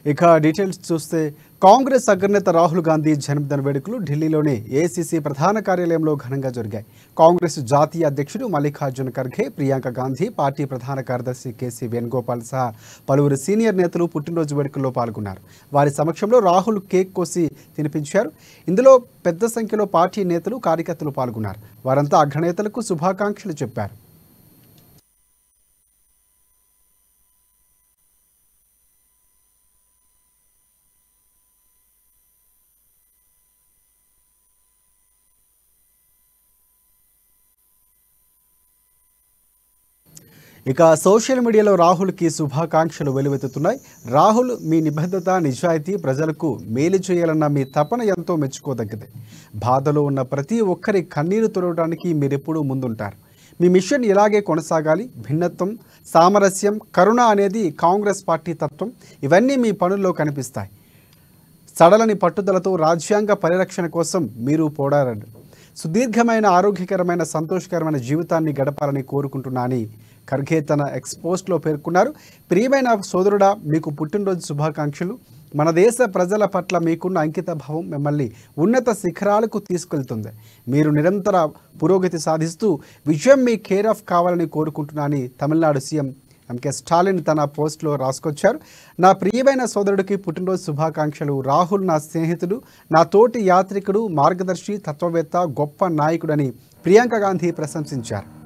ఇక డీటెయిల్స్ చూస్తే కాంగ్రెస్ అగ్రనేత రాహుల్ గాంధీ జన్మదిన వేడుకలు ఢిల్లీలోని ఏఐసీసీ ప్రధాన కార్యాలయంలో ఘనంగా జరిగాయి. కాంగ్రెస్ జాతీయ అధ్యక్షుడు మల్లికార్జున ఖర్గే, ప్రియాంక గాంధీ, పార్టీ ప్రధాన కార్యదర్శి కేసీ వేణుగోపాల్ సహా పలువురు సీనియర్ నేతలు పుట్టినరోజు వేడుకల్లో పాల్గొన్నారు. వారి సమక్షంలో రాహుల్ కేక్ కోసి తినిపించారు. ఇందులో పెద్ద సంఖ్యలో పార్టీ నేతలు, కార్యకర్తలు పాల్గొన్నారు. వారంతా అగ్రనేతలకు శుభాకాంక్షలు చెప్పారు. ఇక సోషల్ మీడియాలో రాహుల్కి శుభాకాంక్షలు వెలువెత్తుతున్నాయి. రాహుల్, మీ నిబద్ధత, నిజాయితీ, ప్రజలకు మేలు చేయాలన్న మీ తపన ఎంతో మెచ్చుకోదగ్గది. బాధలో ఉన్న ప్రతి ఒక్కరి కన్నీరు తుడవడానికి మీరెప్పుడూ ముందుంటారు. మీ మిషన్ ఇలాగే కొనసాగాలి. భిన్నత్వం, సామరస్యం, కరుణ అనేది కాంగ్రెస్ పార్టీ తత్వం. ఇవన్నీ మీ పనుల్లో కనిపిస్తాయి. సడలని పట్టుదలతో రాజ్యాంగ పరిరక్షణ కోసం మీరు పోరాడండి. సుదీర్ఘమైన, ఆరోగ్యకరమైన, సంతోషకరమైన జీవితాన్ని గడపాలని కోరుకుంటున్నా అని ఖర్గే తన ఎక్స్పోస్ట్లో పేర్కొన్నారు. ప్రియమైన సోదరుడా, మీకు పుట్టినరోజు శుభాకాంక్షలు. మన దేశ ప్రజల పట్ల మీకున్న అంకిత భావం మిమ్మల్ని ఉన్నత శిఖరాలకు తీసుకెళ్తుంది. మీరు నిరంతర పురోగతి సాధిస్తూ విజయం మీ కేర్ ఆఫ్ కావాలని కోరుకుంటున్నా అని తమిళనాడు సీఎం ఎంకే స్టాలిన్ తన పోస్ట్లో రాసుకొచ్చారు. నా ప్రియమైన సోదరుడికి పుట్టినరోజు శుభాకాంక్షలు. రాహుల్ నా స్నేహితుడు, నా తోటి యాత్రికుడు, మార్గదర్శి, తత్వవేత్త, గొప్ప నాయకుడని ప్రియాంక గాంధీ ప్రశంసించారు.